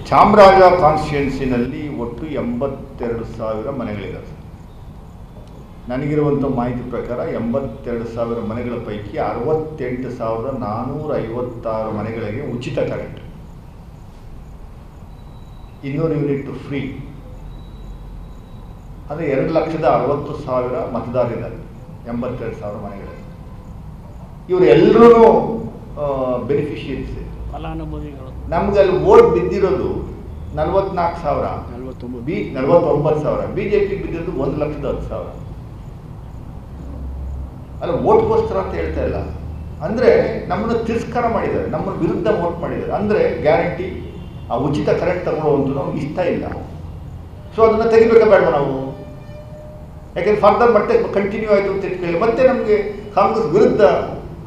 ಚಾಮರಾಜ ಕಾನ್ಸ್ಟಿಟ್ಯೂನ್ಸಿನಲ್ಲಿ ಒಟ್ಟು 82,000 ಮನೆಗಳಿದ್ದಾವೆ. ನನಗಿರುವಂಥ ಮಾಹಿತಿ ಪ್ರಕಾರ 82,000 ಮನೆಗಳ ಪೈಕಿ 68,456 ಮನೆಗಳಿಗೆ ಉಚಿತ ಕರೆಂಟ್, 200 ಯೂನಿಟ್ ಫ್ರೀ. ಅದು 2,60,000 ಮತದಾರರಿದ್ದಾರೆ 82,000 ಮನೆಗಳಲ್ಲಿ. ಇವರೆಲ್ಲರೂ ಬೆನಿಫಿಷಿಯರೀಸ್. ನಮ್ಗೆ ಅಲ್ಲಿ ವೋಟ್ ಬಿದ್ದಿರೋದು 44,000, 49,000. BJP ಬಿದ್ದಿರೋದು 1,10,000. ಅಲ್ಲ, ವೋಟ್ಗೋಸ್ಕರ ಅಂತ ಹೇಳ್ತಾ ಇಲ್ಲ. ಅಂದರೆ ನಮ್ಮನ್ನು ತಿರಸ್ಕಾರ ಮಾಡಿದ್ದಾರೆ, ನಮ್ಮನ್ನು ವಿರುದ್ಧ ವೋಟ್ ಮಾಡಿದ್ದಾರೆ. ಅಂದರೆ ಗ್ಯಾರಂಟಿ ಆ ಉಚಿತ ಕರೆಂಟ್ ತಗೊಳ್ಳೋವಂಥ ನಮ್ಗೆ ಇಷ್ಟ ಇಲ್ಲ. ಸೊ ಅದನ್ನು ತೆಗಿಬೇಕಾ ಬೇಡ ನಾವು? ಯಾಕೆಂದ್ರೆ ಫರ್ದರ್ ಮತ್ತೆ ಕಂಟಿನ್ಯೂ ಆಯಿತು ಅಂತ ಇಟ್ಕೊಳ್ಳಿ, ಮತ್ತೆ ನಮಗೆ ಕಾಂಗ್ರೆಸ್ ವಿರುದ್ಧ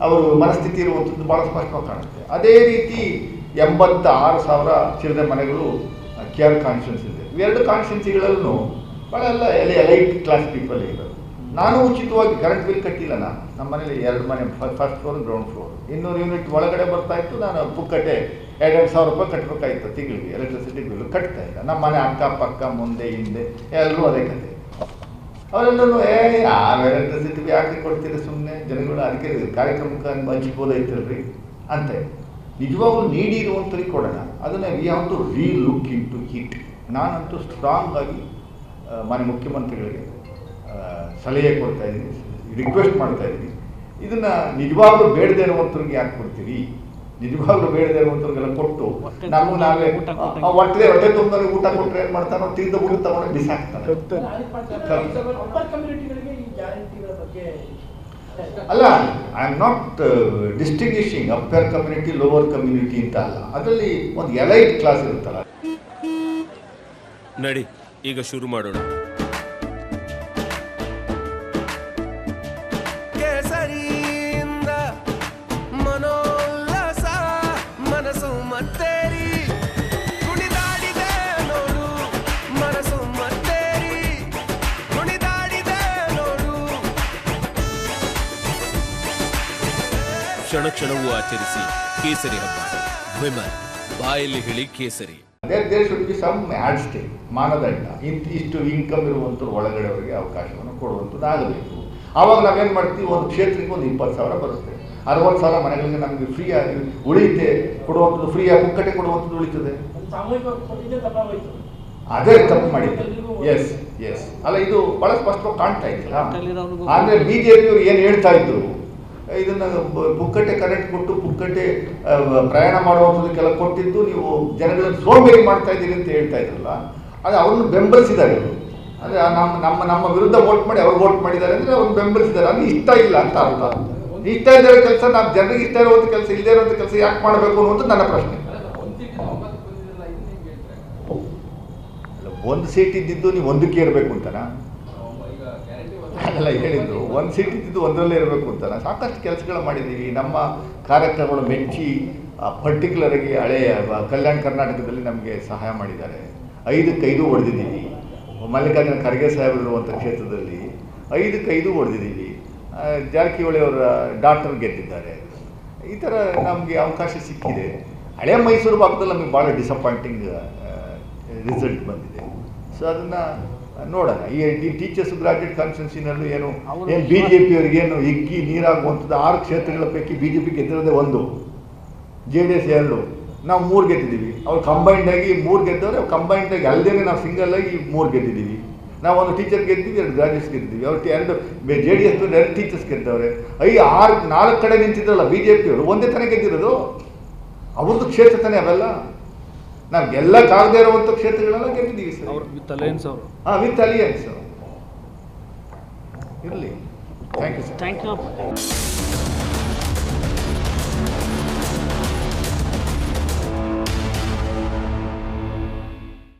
ಅವರು ಮನಸ್ಥಿತಿ ಇರುವಂಥದ್ದು ಭಾಳ ಸ್ಪಷ್ಟವಾಗಿ ಕಾಣುತ್ತೆ. ಅದೇ ರೀತಿ 86,000 ಚಿಲ್ಲರೆ ಮನೆಗಳು KR ಕಾನ್ಸ್ಟಿಟ್ಯೂನ್ಸಿ ಇದೆ. ಇವೆರಡು ಕಾನ್ಸ್ಟಿಟ್ಯೂನ್ಸಿಗಳಲ್ಲೂ ಭಾಳ ಎಲ್ಲ ಎಲೈಟ್ ಕ್ಲಾಸ್ ಪೀಪಲ್ ಇರೋದು. ನಾನು ಉಚಿತವಾಗಿ ಕರೆಂಟ್ ಬಿಲ್ ಕಟ್ಟಿಲ್ಲ. ನಮ್ಮ ಮನೇಲಿ 2 ಮನೆ, first floor, ground floor. 200 unit ಒಳಗಡೆ ಬರ್ತಾಯಿತ್ತು. ನಾನು ಪುಕ್ಕಟ್ಟೆ 2,000 ರೂಪಾಯಿ ಕಟ್ಟಬೇಕಾಗಿತ್ತು ತಿಂಗಳಿಗೆ. ಎಲೆಕ್ಟ್ರಿಸಿಟಿ ಬಿಲ್ ಕಟ್ತಾ ಇಲ್ಲ. ನಮ್ಮ ಮನೆ ಅಕ್ಕಪಕ್ಕ ಮುಂದೆ ಹಿಂದೆ ಎಲ್ಲರೂ ಅದೇ ಕತೆ. ಅವರೆಲ್ಲರೂ ಎಲೆಕ್ಟ್ರಿಸಿಟಿ ಯಾಕೆ ಕೊಡ್ತೀರಿ ಸುಮ್ಮನೆ ಜನಗಳು, ಅದಕ್ಕೆ ಕಾರ್ಯಕ್ರಮಕ್ಕೆ ಹಂಚ್ಬೋದೈತಲ್ರಿ ಅಂತ. ನಿಜವಾಗ್ಲೂ ನೀಡಿ ಇರುವಂಥವ್ರಿಗೆ ಕೊಡೋಣ. ಅದನ್ನು we have to look into it. ನಾನಂತೂ ಸ್ಟ್ರಾಂಗ್ ಆಗಿ ಮಾನ್ಯ ಮುಖ್ಯಮಂತ್ರಿಗಳಿಗೆ ಸಲಹೆ ಕೊಡ್ತಾ ಇದ್ದೀನಿ, ರಿಕ್ವೆಸ್ಟ್ ಮಾಡ್ತಾ ಇದ್ದೀನಿ. ಇದನ್ನು ನಿಜವಾಗ್ಲೂ ಬೇಡದೇ ಇರುವಂಥವ್ರಿಗೆ ಯಾಕೆ ಕೊಡ್ತೀರಿ? ನಿಜವಾಗ್ಲೂ ಬೇಡದೇ ಇರುವಂಥವ್ರಿಗೆಲ್ಲ ಕೊಟ್ಟು ನಮಗೆ ನಾವೇ ಹೊಟ್ಟೆ ತುಂಬ ಊಟ ಕೊಟ್ಟರೆ ಏನು ಮಾಡ್ತಾನೋ, ತಿಂದ ಊಟ ತಗೊಂಡು ಬಿಸಾಕ್ತಾನೆ. ಅಲ್ಲ, I am not distinguishing upper community, lower community ಅಂತ ಅಲ್ಲ. ಅದರಲ್ಲಿ ಒಂದು ಎಲೈಟ್ ಕ್ಲಾಸ್ ಇರುತ್ತಲ್ಲ. ನಡಿ ಈಗ ಶುರು ಮಾಡೋಣ. ಕ್ಷಣ ಕ್ಷಣವೂ ಆಚರಿಸಿ ಕೇಸರಿ ಹಬ್ಬ. ವಿಮಲ್ ಬಾಯಲ್ಲಿ ಹೇಳಿ ಕೇಸರಿ. There should be some yardstick, ಮಾನದಂಡ. ಇಷ್ಟು ಇನ್ಕಮ್ ಇರುವಂಥವ್ರು ಒಳಗಡೆ ಅವರಿಗೆ ಅವಕಾಶವನ್ನು ಕೊಡುವಂಥದ್ದು ಆಗಬೇಕು. ಆವಾಗ ನಾವೇನು ಮಾಡ್ತೀವಿ, ಒಂದು ಕ್ಷೇತ್ರಕ್ಕೆ ಒಂದು 20,000 ಬರುತ್ತೆ. 60,000 ಮನೆಗಳಿಗೆ ನಮಗೆ ಫ್ರೀಯಾಗಿ ಉಳಿಯುತ್ತೆ ಕೊಡುವಂಥದ್ದು, ಫ್ರೀಯಾಗಿ ಪುಕ್ಕಟೆ ಕೊಡುವಂಥದ್ದು ಉಳಿತದೆ. ಅದೇ ತಪ್ಪು ಮಾಡಿದ್ದು. ಎಸ್ ಎಸ್ ಅಲ್ಲ, ಇದು ಭಾಳ ಸ್ಪಷ್ಟವಾಗಿ ಕಾಣ್ತಾ ಇದ್ದಿಲ್ಲ. ಆದರೆ BJPಯವರು ಏನು ಹೇಳ್ತಾ ಇದ್ರು, ಇದನ್ನು ಪುಕ್ಕಟೆ ಕರೆಂಟ್ ಕೊಟ್ಟು ಪುಕ್ಕಟೆ ಪ್ರಯಾಣ ಮಾಡುವಂಥದಕ್ಕೆಲ್ಲ ಕೊಟ್ಟಿದ್ದು ನೀವು ಜನಗಳನ್ನು ಸೋಂಬೇರಿ ಮಾಡ್ತಾ ಇದ್ದೀರಿ ಅಂತ ಹೇಳ್ತಾ ಇದ್ರಲ್ಲ, ಅದು ಅವ್ರನ್ನ ಬೆಂಬಲಿಸಿದ್ದಾರೆ ಇವರು. ಅಂದರೆ ನಮ್ಮ ವಿರುದ್ಧ ವೋಟ್ ಮಾಡಿ ಅವ್ರು ವೋಟ್ ಮಾಡಿದ್ದಾರೆ ಅಂದರೆ ಅವ್ರನ್ನ ಬೆಂಬಲಿಸಿದ್ದಾರೆ. ಅದು ಇಷ್ಟ ಇಲ್ಲ ಅಂತ ಅರ್ಥ. ಇಷ್ಟ ಇದ್ದಿರೋ ಕೆಲಸ, ನಾವು ಜನರಿಗೆ ಇಷ್ಟ ಇರುವಂಥ ಕೆಲಸ, ಇಲ್ಲದೇ ಇರುವಂಥ ಕೆಲಸ ಯಾಕೆ ಮಾಡಬೇಕು ಅನ್ನುವಂಥ ನನ್ನ ಪ್ರಶ್ನೆ. ಒಂದು ಸೀಟ್ ಇದ್ದಿದ್ದು ನೀವು ಒಂದಕ್ಕೆ ಇರಬೇಕು ಅಂತನಾ? ಅದೆಲ್ಲ ಹೇಳಿದ್ದು, ಒಂದು ಸೀಟ್ ಇದ್ದಿದ್ದು ಒಂದರಲ್ಲೇ ಇರಬೇಕು ಅಂತನಾ? ಸಾಕಷ್ಟು ಕೆಲಸಗಳು ಮಾಡಿದ್ದೀವಿ. ನಮ್ಮ ಕಾರ್ಯಕ್ರಮಗಳು ಮೆಚ್ಚಿ ಪರ್ಟಿಕ್ಯುಲರಾಗಿ ಹಳೆಯ ಕಲ್ಯಾಣ ಕರ್ನಾಟಕದಲ್ಲಿ ನಮಗೆ ಸಹಾಯ ಮಾಡಿದ್ದಾರೆ. 5ಕ್ಕೆ 5 ಹೊಡೆದಿದ್ದೀವಿ. ಮಲ್ಲಿಕಾರ್ಜುನ ಖರ್ಗೆ ಸಾಹೇಬರಿರುವಂಥ ಕ್ಷೇತ್ರದಲ್ಲಿ 5ಕ್ಕೆ 5 ಹೊಡೆದಿದ್ದೀವಿ. ಜಾರಕಿಹೊಳಿ ಅವರ ಡಾಕ್ಟರ್ ಗೆದ್ದಿದ್ದಾರೆ. ಈ ಥರ ನಮಗೆ ಅವಕಾಶ ಸಿಕ್ಕಿದೆ. ಹಳೆ ಮೈಸೂರು ಭಾಗದಲ್ಲಿ ನಮಗೆ ಭಾಳ ಡಿಸಪಾಯಿಂಟಿಂಗ್ ರಿಸಲ್ಟ್ ಬಂದಿದೆ. ಸೊ ಅದನ್ನು ನೋಡೋಣ. ಈ ಟೀಚರ್ಸ್ ಗ್ರಾಜ್ಯುಯೇಟ್ ಕಾನ್ಸ್ಟಿಟ್ಯೂನ್ಸಿನಲ್ಲೂ ಏನು BJPಯವರಿಗೇನು ಹಿಗ್ಗಿ ನೀರಾಗುವಂಥದ್ದು 6 ಕ್ಷೇತ್ರಗಳ ಪೈಕಿ BJP ಗೆದ್ದಿರೋದೇ 1, JDS 2, ನಾವು 3 ಗೆದ್ದಿದ್ದೀವಿ. ಅವ್ರು ಕಂಬೈಂಡಾಗಿ 3 ಗೆದ್ದವ್ರೆ. ಅವ್ರು ಕಂಬೈಂಡಾಗಿ ಅಲ್ಲದೇ ನಾವು ಸಿಂಗಲ್ಲಾಗಿ 3 ಗೆದ್ದಿದ್ದೀವಿ. ನಾವು ಒಂದು ಟೀಚರ್ ಗೆದ್ದಿದ್ದೀವಿ, 2 ಗ್ರಾಜ್ಯುಯೇಟ್ಸ್ ಗೆದ್ದಿದ್ದೀವಿ. ಅವ್ರು 2 JDS 2 ಟೀಚರ್ಸ್ ಗೆದ್ದವ್ರೆ. 4 ಕಡೆ ನಿಂತಿದ್ರಲ್ಲ BJPಯವರು, ಒಂದೇ ತಾನೇ ಗೆದ್ದಿರೋದು. ಅವ್ರದ್ದು ಕ್ಷೇತ್ರ ತಾನೇ ಅವೆಲ್ಲ. ನಾವು ಎಲ್ಲ ಕಾಗದೇ ಇರುವಂಥ ಕ್ಷೇತ್ರಗಳೆಲ್ಲ ಗೆದ್ದಿದ್ದೀವಿ ಸರ್. ವಿತ್ ಅಲಯನ್ಸ್ ಅವರು. ವಿತ್ ಅಲಿಯನ್ಸ್ ಇರಲಿ. Thank you sir. Thank you.